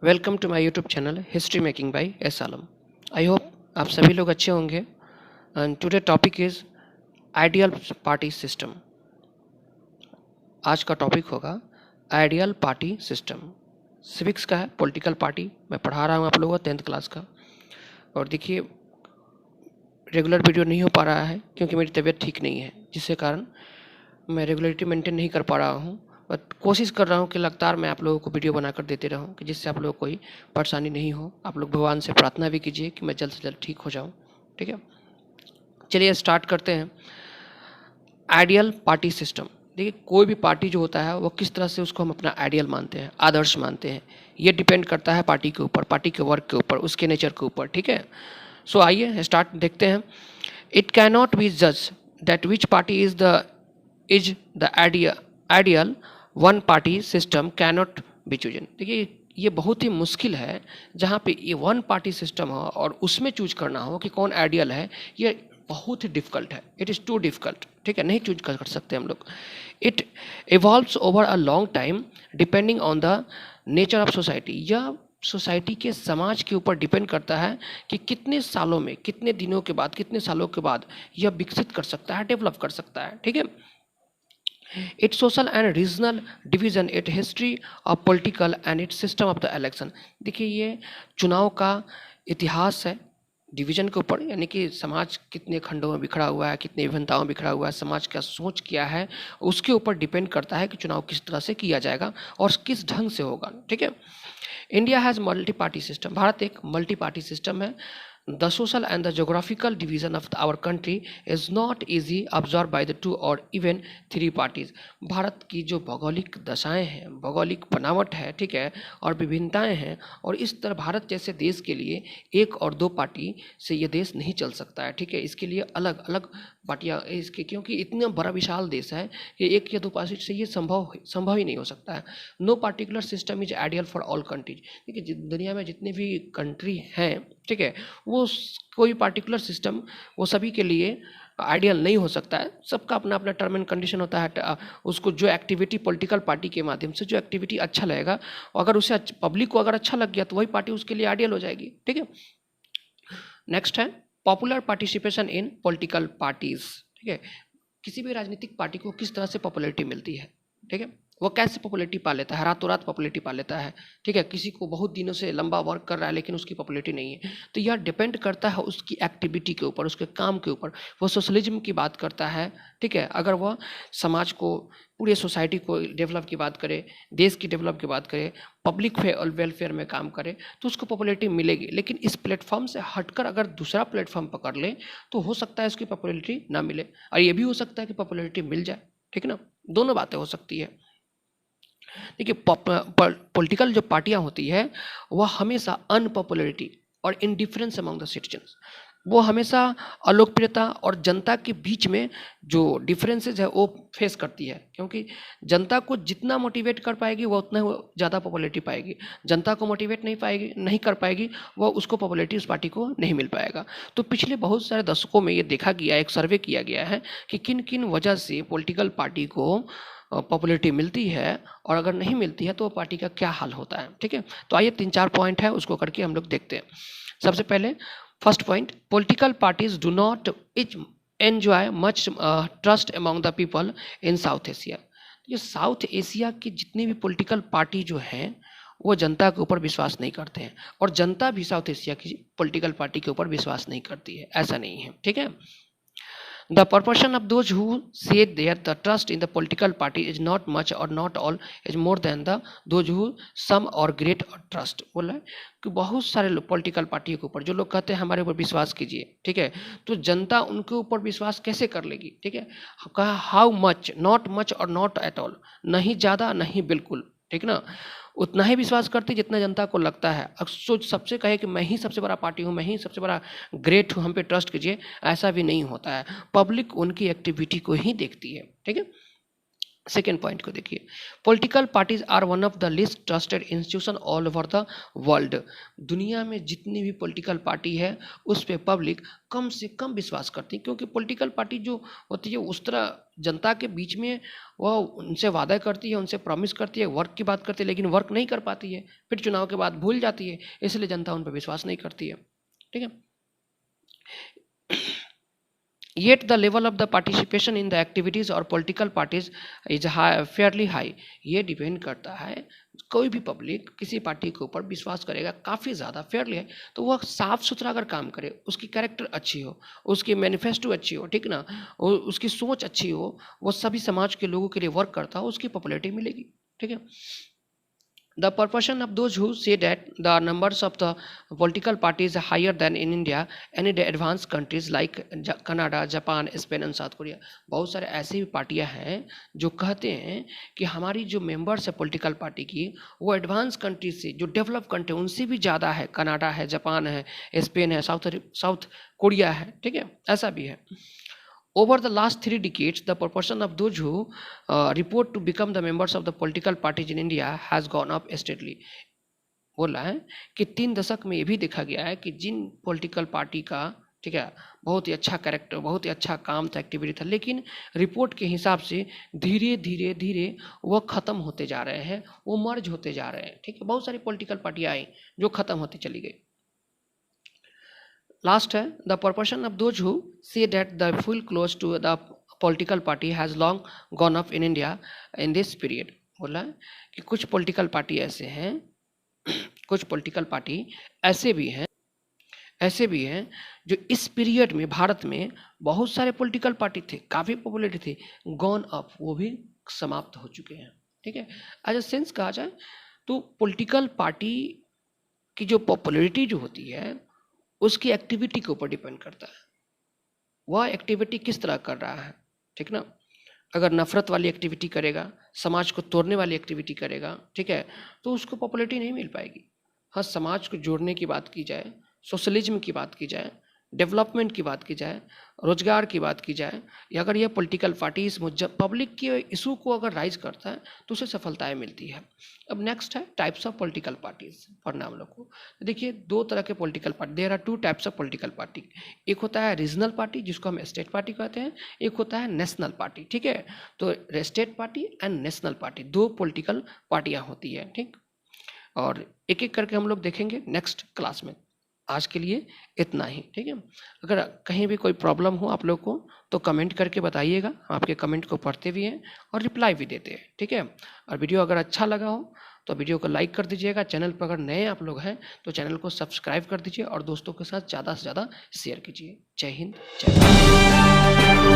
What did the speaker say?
Welcome to my YouTube channel history making by S Alam. I hope आप सभी लोग अच्छे होंगे। And today topic is ideal party system. आज का टॉपिक होगा आइडियल पार्टी सिस्टम। सिविक्स का है, पॉलिटिकल पार्टी मैं पढ़ा रहा हूँ आप लोगों को 10th क्लास का। और देखिए रेगुलर वीडियो नहीं हो पा रहा है क्योंकि मेरी तबीयत ठीक नहीं है, जिसके कारण मैं रेगुलरिटी मेंटेन नहीं कर पा रहा हूँ। बट कोशिश कर रहा हूँ कि लगातार मैं आप लोगों को वीडियो बनाकर देते रहूँ कि जिससे आप लोगों को कोई परेशानी नहीं हो। आप लोग भगवान से प्रार्थना भी कीजिए कि मैं जल्द से जल्द ठीक हो जाऊँ। ठीक है, चलिए स्टार्ट करते हैं। Ideal party system. देखिए कोई भी पार्टी जो होता है वो किस तरह से उसको हम अपना आइडियल मानते हैं, आदर्श मानते हैं, ये डिपेंड करता है पार्टी के ऊपर, पार्टी के वर्क के ऊपर, उसके नेचर के ऊपर। ठीक है, सो आइए स्टार्ट देखते हैं। इट कैन नॉट बी जज that which party is the ideal one party system cannot be chosen. देखिए ये बहुत ही मुश्किल है जहाँ पे ये वन पार्टी सिस्टम हो और उसमें चूज करना हो कि कौन आइडियल है। ये बहुत ही डिफिकल्ट है, इट इज़ टू डिफिकल्ट। ठीक है, नहीं चूज कर सकते हम लोग। It evolves over a long time depending on the nature of society. यह सोसाइटी के समाज के ऊपर डिपेंड करता है कि कितने सालों में, कितने दिनों के बाद, कितने सालों के बाद यह विकसित कर सकता है, डेवलप कर सकता है। ठीक है, its social and regional division, its history of political and its system of the election। देखिए ये चुनाव का इतिहास है डिवीजन के ऊपर, यानी कि समाज कितने खंडों में बिखरा हुआ है, कितने विभिन्नताओं में बिखरा हुआ है, समाज का सोच क्या है, उसके ऊपर डिपेंड करता है कि चुनाव किस तरह से किया जाएगा और किस ढंग से होगा। ठीक है, India has multi party system. Bharat एक मल्टी पार्टी सिस्टम है। The social and the geographical division of our country is not easy absorbed by the 2 or even 3 parties। Bharat की जो भौगोलिक दशाएं हैं, भौगोलिक बनावट है, ठीक है, और विभिन्नताएं हैं, और इस तरह भारत जैसे देश के लिए 1 और 2 पार्टी से ये देश नहीं चल सकता है। ठीक है, इसके लिए अलग अलग पार्टियां इसके, क्योंकि इतना बड़ा विशाल देश है कि 1 या 2 पार्टी से ये संभव ही नहीं हो सकता है। No particular system is ideal for all countries. देखिए दुनिया में जितने भी कंट्री हैं, ठीक है, वो कोई पार्टिकुलर सिस्टम वो सभी के लिए आइडियल नहीं हो सकता है। सबका अपना अपना टर्म एंड कंडीशन होता है। उसको जो एक्टिविटी पॉलिटिकल पार्टी के माध्यम से जो एक्टिविटी अच्छा लगेगा, अगर उसे पब्लिक को अगर अच्छा लग गया तो वही पार्टी उसके लिए आइडियल हो जाएगी। ठीक है, नेक्स्ट है popular participation in political parties. ठीक है, किसी भी राजनीतिक पार्टी को किस तरह से पॉपुलैरिटी मिलती है। ठीक है, वो कैसे पॉपुलैरिटी पा लेता है, रातों रात पॉपुलैरिटी पा लेता है। ठीक है, किसी को बहुत दिनों से लंबा वर्क कर रहा है लेकिन उसकी पॉपुलैरिटी नहीं है, तो यह डिपेंड करता है उसकी एक्टिविटी के ऊपर, उसके काम के ऊपर। वो सोशलिज्म की बात करता है, ठीक है, अगर वह समाज को, पूरे सोसाइटी को डेवलप की बात करे, देश की डेवलप की बात करे, पब्लिक वेलफेयर में काम करे, तो उसको पॉपुलैरिटी मिलेगी। लेकिन इस प्लेटफॉर्म से हटकर अगर दूसरा प्लेटफॉर्म पकड़ ले तो हो सकता है उसकी पॉपुलैरिटी ना मिले, और ये भी हो सकता है कि पॉपुलैरिटी मिल जाए। ठीक है ना, दोनों बातें हो सकती है। देखिए पॉलिटिकल जो पार्टियां होती है वह हमेशा अनपॉपुलैरिटी और इनडिफरेंस अमंग द सिटीजन्स, वो हमेशा अलोकप्रियता और जनता के बीच में जो डिफरेंसेस है वो फेस करती है, क्योंकि जनता को जितना मोटिवेट कर पाएगी वो उतना ज़्यादा पॉपुलैरिटी पाएगी। जनता को मोटिवेट नहीं कर पाएगी वो उसको पॉपुलैरिटी उस पार्टी को नहीं मिल पाएगा। तो पिछले बहुत सारे दशकों में ये देखा गया, एक सर्वे किया गया है कि किन किन वजह से पॉलिटिकल पार्टी को पॉपुलैरिटी मिलती है और अगर नहीं मिलती है तो वो पार्टी का क्या हाल होता है। ठीक है, तो आइए 3-4 पॉइंट है उसको करके हम लोग देखते हैं। सबसे पहले first point, political parties do not enjoy much trust among the people in south Asia. ये साउथ एशिया की जितनी भी पॉलिटिकल पार्टी जो हैं वो जनता के ऊपर विश्वास नहीं करते हैं, और जनता भी साउथ एशिया की पॉलिटिकल पार्टी के ऊपर विश्वास नहीं करती है, ऐसा नहीं है। ठीक है, the proportion of those who say that the trust in the political party is not much or not all is more than the those who some or great trust। बोला है कि बहुत सारे लोग पॉलिटिकल पार्टी के ऊपर जो लोग कहते हैं हमारे ऊपर विश्वास कीजिए, ठीक है, तो जनता उनके ऊपर विश्वास कैसे कर लेगी। ठीक है, कहा हाउ मच, नॉट मच और नॉट एट ऑल, नहीं ज़्यादा नहीं बिल्कुल। ठीक ना, उतना ही विश्वास करती जितना जनता को लगता है। अक्सर सबसे कहे कि मैं ही सबसे बड़ा पार्टी हूँ, मैं ही सबसे बड़ा ग्रेट हूँ, हम पे ट्रस्ट कीजिए, ऐसा भी नहीं होता है। पब्लिक उनकी एक्टिविटी को ही देखती है। ठीक है, सेकेंड पॉइंट को देखिए, political parties are one of the least trusted institution all over the world. दुनिया में जितनी भी पॉलिटिकल पार्टी है उस पर पब्लिक कम से कम विश्वास करती है, क्योंकि पॉलिटिकल पार्टी जो होती है उस तरह जनता के बीच में वह उनसे वादा करती है, उनसे प्रॉमिस करती है, वर्क की बात करती है, लेकिन वर्क नहीं कर पाती है, फिर चुनाव के बाद भूल जाती है, इसलिए जनता उन पर विश्वास नहीं करती है। ठीक है, yet the level of the participation in the activities or political parties is fairly high। ये डिपेंड करता है, कोई भी पब्लिक किसी पार्टी के ऊपर विश्वास करेगा काफ़ी ज़्यादा फेयरली है तो वह साफ सुथरा अगर काम करे, उसकी कैरेक्टर अच्छी हो, उसकी मैनिफेस्टो अच्छी हो, ठीक ना, उसकी सोच अच्छी हो, वो सभी समाज के लोगों के लिए वर्क करता हो, उसकी पॉपुलैरिटी मिलेगी। ठीक है, the proportion of those who say that the numbers of the political parties are higher than in India and in the advanced countries like Canada, Japan, Spain and South Korea। बहुत सारे ऐसी भी पार्टियां हैं जो कहते हैं कि हमारी जो मेंबर्स है पॉलिटिकल पार्टी की वो एडवांस कंट्री से, जो डेवलप कंट्री उनसे भी ज़्यादा है, कनाडा है, जापान है, स्पेन है, साउथ कोरिया है। ठीक है, ऐसा भी है। Over the last 3 decades, the proportion of those who report to become the members of the political parties in India has gone up steadily। बोला है कि 3 दशक में ये भी देखा गया है कि जिन पॉलिटिकल पार्टी का, ठीक है, बहुत ही अच्छा कैरेक्टर, बहुत ही अच्छा काम था, एक्टिविटी था, लेकिन रिपोर्ट के हिसाब से धीरे धीरे धीरे वो ख़त्म होते जा रहे हैं, वो मर्ज होते जा रहे हैं। ठीक है, बहुत सारी पॉलिटिकल पार्टियाँ आई जो ख़त्म होती चली गई। लास्ट है, the proportion of those who say that the full close to the political party has long gone up in India in this period। बोला है कि कुछ पॉलिटिकल पार्टी ऐसे हैं, कुछ पॉलिटिकल पार्टी ऐसे भी हैं जो इस पीरियड में भारत में बहुत सारे पॉलिटिकल पार्टी थे, काफ़ी पॉपुलर थे, गॉन अप, वो भी समाप्त हो चुके हैं। ठीक है, एज अ सेंस कहा जाए तो पॉलिटिकल पार्टी की जो पॉपुलैरिटी जो होती है उसकी एक्टिविटी के ऊपर डिपेंड करता है, वह एक्टिविटी किस तरह कर रहा है। ठीक ना, अगर नफरत वाली एक्टिविटी करेगा, समाज को तोड़ने वाली एक्टिविटी करेगा, ठीक है, तो उसको पॉपुलैरिटी नहीं मिल पाएगी। हाँ, समाज को जोड़ने की बात की जाए, सोशलिज्म की बात की जाए, डेवलपमेंट की बात की जाए, रोजगार की बात की जाए, या अगर यह पॉलिटिकल पार्टी इस पब्लिक के इशू को अगर राइज करता है तो उसे सफलताएं मिलती है। अब नेक्स्ट है टाइप्स ऑफ पॉलिटिकल पार्टीज, पढ़ना हम लोग को। देखिए, 2 तरह के political party, there are 2 types of political party. एक होता है रीजनल पार्टी जिसको हम स्टेट पार्टी कहते हैं, एक होता है नेशनल पार्टी। ठीक है, तो state party and national party 2 political पार्टियाँ होती है। ठीक, और एक एक करके हम लोग देखेंगे नेक्स्ट क्लास में। आज के लिए इतना ही। ठीक है, अगर कहीं भी कोई प्रॉब्लम हो आप लोग को तो कमेंट करके बताइएगा, आपके कमेंट को पढ़ते भी हैं और रिप्लाई भी देते हैं। ठीक है, और वीडियो अगर अच्छा लगा हो तो वीडियो को लाइक कर दीजिएगा। चैनल पर अगर नए आप लोग हैं तो चैनल को सब्सक्राइब कर दीजिए और दोस्तों के साथ ज़्यादा से ज़्यादा शेयर कीजिए। जय हिंद, जय भारत।